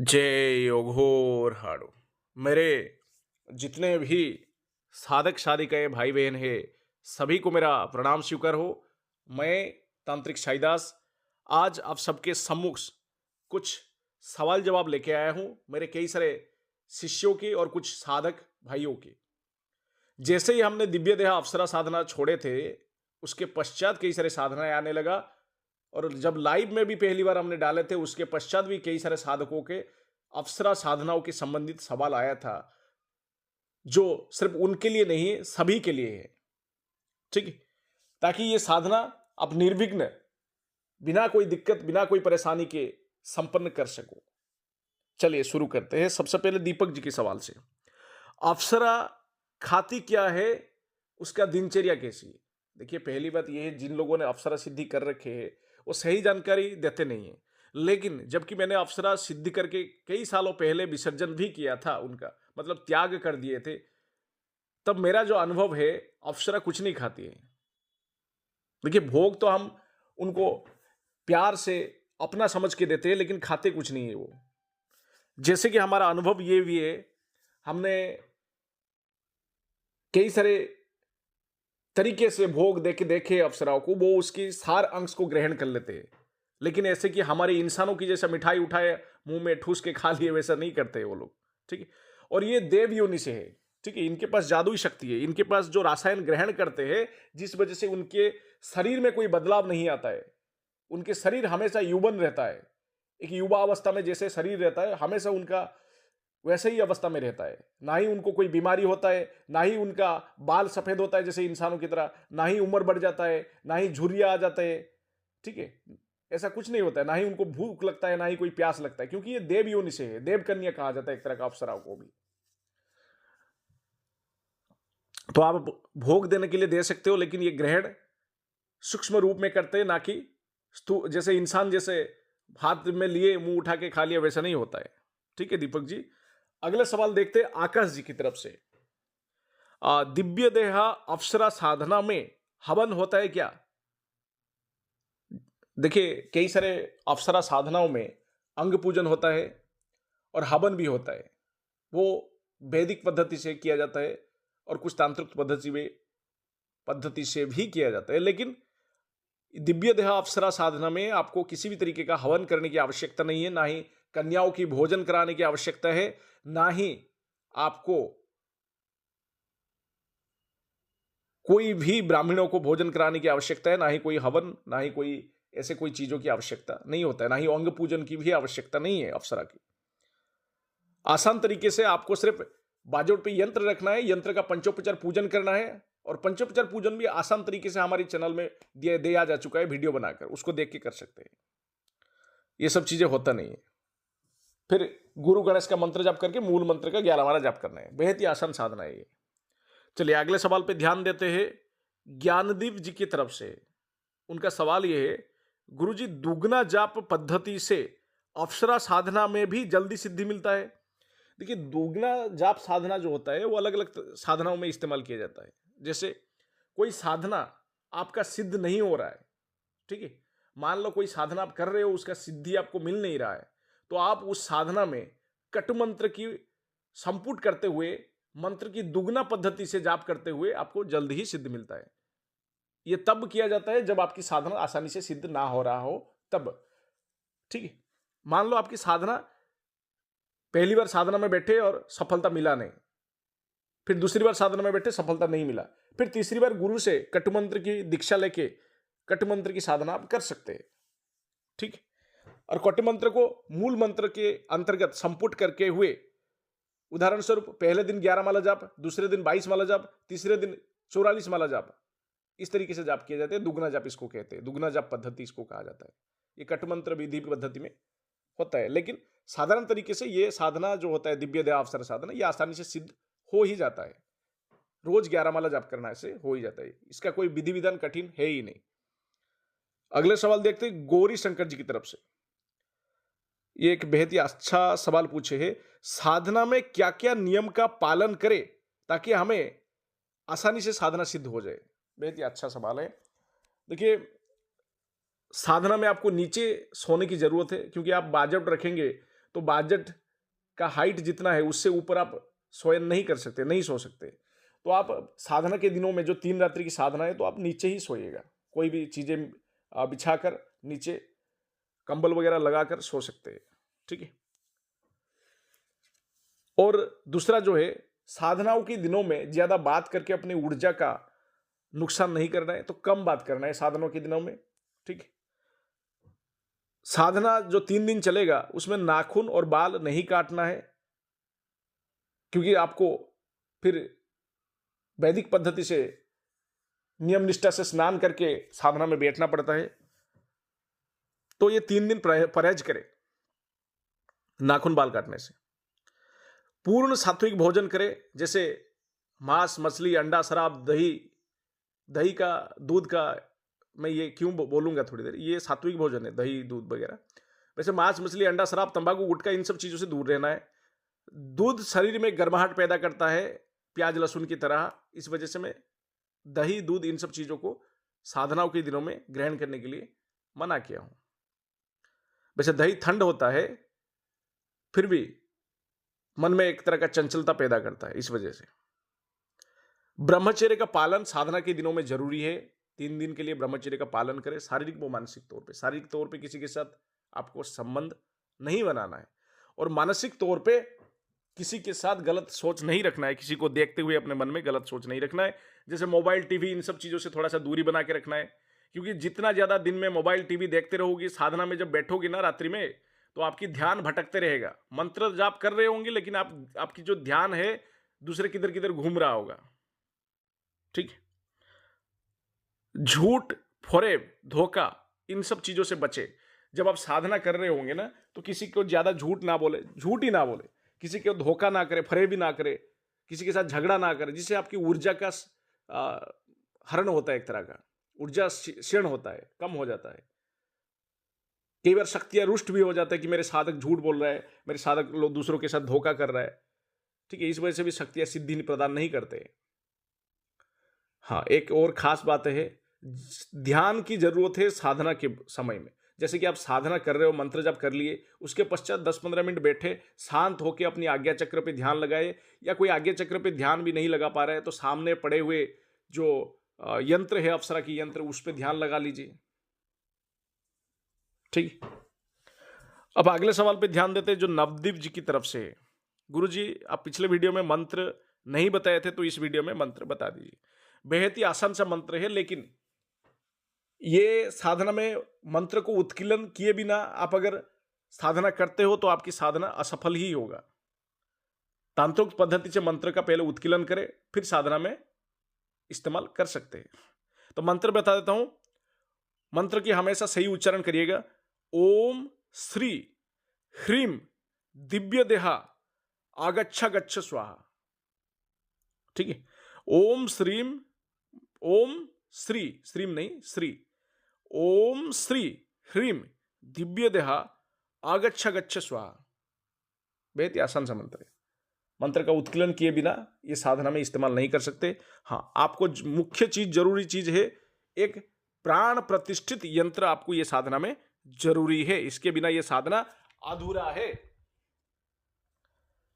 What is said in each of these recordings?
जय योगोर हाड़ो। मेरे जितने भी साधक साधिकाएं भाई बहन हैं, सभी को मेरा प्रणाम स्वीकार हो। मैं तांत्रिक साईदास आज आप सबके सम्मुख कुछ सवाल जवाब लेके आया हूं, मेरे कई सारे शिष्यों के और कुछ साधक भाइयों के। जैसे ही हमने दिव्य देह अप्सरा साधना छोड़े थे, उसके पश्चात कई सारे साधनाएं आने लगा, और जब लाइव में भी पहली बार हमने डाले थे, उसके पश्चात भी कई सारे साधकों के अप्सरा साधनाओं के संबंधित सवाल आया था, जो सिर्फ उनके लिए नहीं, सभी के लिए है। ठीक है, ताकि ये साधना आप निर्विघ्न, बिना कोई दिक्कत, बिना कोई परेशानी के संपन्न कर सको। चलिए शुरू करते हैं। सबसे पहले दीपक जी के सवाल से, अप्सरा खाती क्या है, उसका दिनचर्या कैसी है? देखिए, पहली बात यह है, जिन लोगों ने अप्सरा सिद्धि कर रखे हैं वो सही जानकारी देते नहीं है। लेकिन जबकि मैंने अप्सरा सिद्धि करके कई सालों पहले विसर्जन भी किया था, उनका मतलब त्याग कर दिए थे, तब मेरा जो अनुभव है, अप्सरा कुछ नहीं खाती है। देखिए, भोग तो हम उनको प्यार से अपना समझ के देते हैं, लेकिन खाते कुछ नहीं है वो। जैसे कि हमारा अनुभव ये भी है, हमने कई सारे तरीके से भोग देखे देखे अप्सराओं को, वो उसकी सार अंश को ग्रहण कर लेते हैं, लेकिन ऐसे कि हमारे इंसानों की जैसा मिठाई उठाए मुंह में ठूस के खा लिए वैसा नहीं करते वो लोग। ठीक है, और ये देव योनि से है। ठीक है, इनके पास जादुई शक्ति है, इनके पास जो रसायन ग्रहण करते हैं, जिस वजह से उनके शरीर में कोई बदलाव नहीं आता है। उनके शरीर हमेशा युवन रहता है, एक युवा अवस्था में जैसे शरीर रहता है, हमेशा उनका वैसे ही अवस्था में रहता है। ना ही उनको कोई बीमारी होता है, ना ही उनका बाल सफेद होता है जैसे इंसानों की तरह, ना ही उम्र बढ़ जाता है, ना ही झुर्रियां आ जाते हैं। ठीक है, ऐसा कुछ नहीं होता है। ना ही उनको भूख लगता है, ना ही कोई प्यास लगता है, क्योंकि ये देव योनि से है। देव कन्या कहा जाता है एक तरह का अप्सराओं को भी। तो आप भोग देने के लिए दे सकते हो, लेकिन ये ग्रहण सूक्ष्म रूप में करते हैं, ना कि जैसे इंसान जैसे हाथ में लिए मुंह उठा के खा लिया वैसा नहीं होता है। ठीक है दीपक जी, अगला सवाल देखते हैं आकाश जी की तरफ से। दिव्य देह अप्सरा साधना में हवन होता है क्या? देखिए, कई सारे अप्सरा साधनाओं में अंग पूजन होता है और हवन भी होता है। वो वैदिक पद्धति से किया जाता है और कुछ तांत्रिक पद्धति से भी किया जाता है। लेकिन दिव्य देह अप्सरा साधना में आपको किसी भी तरीके का हवन करने की आवश्यकता नहीं है, ना ही कन्याओं की भोजन कराने की आवश्यकता है, ना ही आपको कोई भी ब्राह्मणों को भोजन कराने की आवश्यकता है, ना ही कोई हवन, ना ही कोई ऐसे कोई चीजों की आवश्यकता नहीं होता है, ना ही अंग पूजन की भी आवश्यकता नहीं है अप्सरा की। आसान तरीके से आपको सिर्फ बाजोट पे यंत्र रखना है, यंत्र का पंचोपचार पूजन करना है, और पंचोपचार पूजन भी आसान तरीके से हमारे चैनल में दिया जा चुका है वीडियो बनाकर, उसको देख के कर सकते हैं। ये सब चीजें होता नहीं है। फिर गुरु गणेश का मंत्र जाप करके मूल मंत्र का 11 माला जाप करना है। बेहद ही आसान साधना है ये। चलिए अगले सवाल पे ध्यान देते हैं। ज्ञानदीप जी की तरफ से उनका सवाल यह है, गुरुजी दुगना जाप पद्धति से अप्सरा साधना में भी जल्दी सिद्धि मिलता है? देखिए, दुगना जाप साधना जो होता है वो अलग अलग साधनाओं में इस्तेमाल किया जाता है। जैसे कोई साधना आपका सिद्ध नहीं हो रहा है, ठीक है, मान लो कोई साधना आप कर रहे हो, उसका सिद्धि आपको मिल नहीं रहा है, तो आप उस साधना में कट मंत्र की संपुट करते हुए, मंत्र की दुगना पद्धति से जाप करते हुए आपको जल्द ही सिद्ध मिलता है। यह तब किया जाता है जब आपकी साधना आसानी से सिद्ध ना हो रहा हो, तब। ठीक है, मान लो आपकी साधना, पहली बार साधना में बैठे और सफलता मिला नहीं, फिर दूसरी बार साधना में बैठे सफलता नहीं मिला, फिर तीसरी बार गुरु से कटुमंत्र की दीक्षा लेके कटुमंत्र की साधना आप कर सकते हैं। ठीक, और कटुमंत्र को मूल मंत्र के अंतर्गत संपुट करके हुए, उदाहरण स्वरूप पहले दिन 11 माला जाप, दूसरे दिन 22 माला जाप, तीसरे दिन 44 माला जाप, इस तरीके से जाप किए जाते हैं। दुगना जाप इसको कहते हैं, दुगना जाप पद्धति इसको कहा जाता है। ये कटुमंत्र विधि पद्धति में होता है, लेकिन साधारण तरीके से ये साधना जो होता है दिव्य देह अप्सरा साधना, ये आसानी से सिद्ध हो ही जाता है। रोज 11 माला जाप करना से हो ही जाता है, इसका कोई विधि विधान कठिन है ही नहीं। अगले सवाल देखते हैं गौरी शंकर जी की तरफ से। ये एक बेहद ही अच्छा सवाल पूछे है, साधना में क्या क्या नियम का पालन करें ताकि हमें आसानी से साधना सिद्ध हो जाए? बेहद ही अच्छा सवाल है। देखिए, साधना में आपको नीचे सोने की जरूरत है, क्योंकि आप बाजट रखेंगे तो बाजट का हाइट जितना है उससे ऊपर आप शयन नहीं कर सकते, नहीं सो सकते। तो आप साधना के दिनों में जो 3 रात्रि की साधना है तो आप नीचे ही सोइएगा, कोई भी चीजें बिछाकर नीचे कंबल वगैरह लगाकर सो सकते हैं, ठीक है। और दूसरा जो है, साधनाओं के दिनों में ज्यादा बात करके अपनी ऊर्जा का नुकसान नहीं करना है, तो कम बात करना है साधनों के दिनों में, ठीक है। साधना जो 3 दिन चलेगा उसमें नाखून और बाल नहीं काटना है, क्योंकि आपको फिर वैदिक पद्धति से नियम निष्ठा से स्नान करके साधना में बैठना पड़ता है। तो ये 3 दिन परहेज करें नाखून बाल काटने से। पूर्ण सात्विक भोजन करें, जैसे मांस, मछली, अंडा, शराब, दही का, दूध का, मैं ये क्यों बोलूंगा थोड़ी देर, ये सात्विक भोजन है, दही दूध वगैरह। वैसे मांस, मछली, अंडा, शराब, तंबाकू, गुटखा, इन सब चीजों से दूर रहना है। दूध शरीर में गर्माहट पैदा करता है, प्याज लहसुन की तरह, इस वजह से मैं दही, दूध, इन सब चीजों को साधनाओं के दिनों में ग्रहण करने के लिए मना किया हूं। वैसे दही ठंड होता है, फिर भी मन में एक तरह का चंचलता पैदा करता है, इस वजह से। ब्रह्मचर्य का पालन साधना के दिनों में जरूरी है। 3 दिन के लिए ब्रह्मचर्य का पालन करें, शारीरिक व मानसिक तौर पे। शारीरिक तौर पे किसी के साथ आपको संबंध नहीं बनाना है, और मानसिक तौर पे किसी के साथ गलत सोच नहीं रखना है, किसी को देखते हुए अपने मन में गलत सोच नहीं रखना है। जैसे मोबाइल, टीवी, इन सब चीजों से थोड़ा सा दूरी बना के रखना है, क्योंकि जितना ज्यादा दिन में मोबाइल, टीवी देखते रहोगी, साधना में जब बैठोगी ना रात्रि में, तो आपकी ध्यान भटकते रहेगा। मंत्र जाप कर रहे होंगे, लेकिन आपकी जो ध्यान है दूसरे किधर किधर घूम रहा होगा, ठीक है। झूठ, फरेब, धोखा, इन सब चीजों से बचे। जब आप साधना कर रहे होंगे ना, तो किसी को ज्यादा झूठ ना बोले, झूठ ही ना बोले, किसी को धोखा ना करे, फरेब भी ना करे, किसी के साथ झगड़ा ना करे, जिससे आपकी ऊर्जा का हरण होता है, एक तरह का ऊर्जा क्षीण होता है, कम हो जाता है। कई बार शक्तियां रुष्ट भी हो जाता है कि मेरे साधक झूठ बोल रहा है, मेरे साधक लोग दूसरों के साथ धोखा कर रहा है, ठीक है। इस वजह से भी शक्तियां सिद्धि प्रदान नहीं करते। हाँ, एक और खास बात है, ध्यान की जरूरत है साधना के समय में। जैसे कि आप साधना कर रहे हो, मंत्र जप कर लिए, उसके पश्चात 10-15 मिनट बैठे, शांत होकर अपनी आज्ञा चक्र पे ध्यान लगाए, या कोई आज्ञा चक्र पे ध्यान भी नहीं लगा पा रहा है तो सामने पड़े हुए जो यंत्र है, अप्सरा की यंत्र, उस पर ध्यान लगा लीजिए, ठीक। अब अगले सवाल पे ध्यान देते हैं, जो नवदीप जी की तरफ से है। गुरु जी, आप पिछले वीडियो में मंत्र नहीं बताए थे, तो इस वीडियो में मंत्र बता दीजिए। बेहद ही आसान सा मंत्र है, लेकिन ये साधना में मंत्र को उत्कीर्ण किए बिना आप अगर साधना करते हो तो आपकी साधना असफल ही होगा। तांत्रिक पद्धति से मंत्र का पहले उत्कीर्ण करें, फिर साधना में इस्तेमाल कर सकते हैं। तो मंत्र बता देता हूं। मंत्र की हमेशा सही उच्चारण करिएगा। ओम श्री ह्रीम दिव्य देहा आगच्छा गच्छ स्वाहा, ठीक है। ओम श्रीम, ओम श्री, श्रीम नहीं, श्री, ओम श्री ह्रीम दिव्य देहा आगच्छा गच्छ स्वाहा। बेहद ही आसान सा मंत्र है। मंत्र का उत्कीर्ण किए बिना ये साधना में इस्तेमाल नहीं कर सकते। हाँ, आपको मुख्य चीज, जरूरी चीज है, एक प्राण प्रतिष्ठित यंत्र आपको ये साधना में जरूरी है। इसके बिना ये साधना अधूरा है।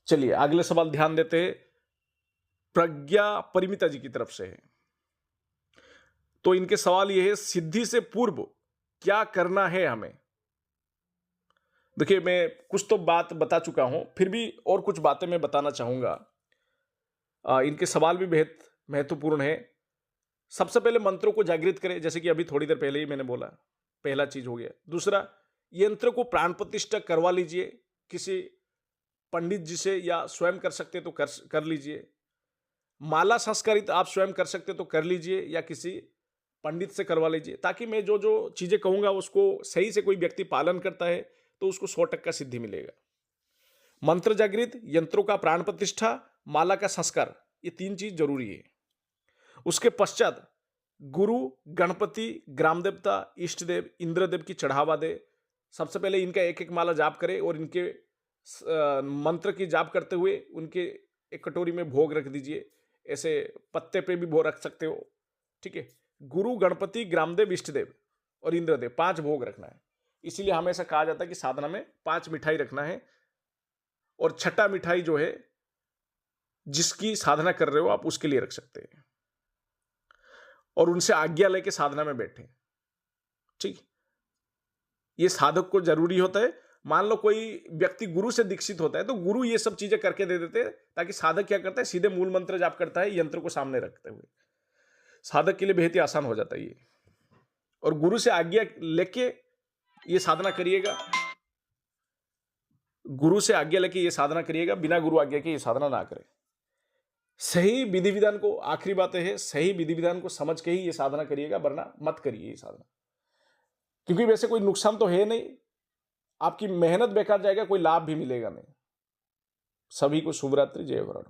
चलिए अगले सवाल ध्यान देते हैं, प्रज्ञा परिमिता जी की तरफ से है। तो इनके सवाल ये है, सिद्धि से पूर्व क्या करना है हमें। देखिए, मैं कुछ तो बात बता चुका हूं, फिर भी और कुछ बातें मैं बताना चाहूंगा। इनके सवाल भी बेहद महत्वपूर्ण है। सबसे पहले मंत्रों को जागृत करें, जैसे कि अभी थोड़ी देर पहले ही मैंने बोला, पहला चीज हो गया। दूसरा, यंत्र को प्राण प्रतिष्ठा करवा लीजिए, किसी पंडित जी से, या स्वयं कर सकते तो कर लीजिए। माला संस्कारित आप स्वयं कर सकते तो कर लीजिए, या किसी पंडित से करवा लीजिए, ताकि मैं जो जो चीजें कहूंगा उसको सही से कोई व्यक्ति पालन करता है तो उसको 100% सिद्धि मिलेगा। मंत्र जागृत, यंत्रों का प्राण प्रतिष्ठा, माला का संस्कार, ये 3 चीज जरूरी है। उसके पश्चात गुरु, गणपति, ग्राम देवता, इष्ट देव, इंद्रदेव की चढ़ावा दे। सबसे पहले इनका एक एक माला जाप करें, और इनके मंत्र की जाप करते हुए उनके एक कटोरी में भोग रख दीजिए। ऐसे पत्ते पे भी भोग रख सकते हो, ठीक है। गुरु, गणपति, ग्रामदेव, इष्टदेव और इंद्रदेव, 5 भोग रखना है। इसीलिए हमेशा कहा जाता है कि साधना में 5 मिठाई रखना है, और छठा मिठाई जो है जिसकी साधना कर रहे हो आप उसके लिए रख सकते हैं और उनसे आज्ञा लेके साधना में बैठे। ठीक, ये साधक को जरूरी होता है। मान लो कोई व्यक्ति गुरु से दीक्षित होता है तो गुरु ये सब चीजें करके दे देते हैं ताकि साधक क्या करता है, सीधे मूल मंत्र जाप करता है यंत्र को सामने रखते हुए। साधक के लिए बेहद ही आसान हो जाता है ये। और गुरु से आज्ञा लेके ये साधना करिएगा, गुरु से आज्ञा लेके ये साधना करिएगा, बिना गुरु आज्ञा के ये साधना ना करें। सही विधि विधान को, आखिरी बात है, सही विधि विधान को समझ के ही ये साधना करिएगा, वरना मत करिए ये साधना। क्योंकि वैसे कोई नुकसान तो है नहीं, आपकी मेहनत बेकार जाएगा, कोई लाभ भी मिलेगा नहीं। सभी को शुभ रात्रि, जय गुरु।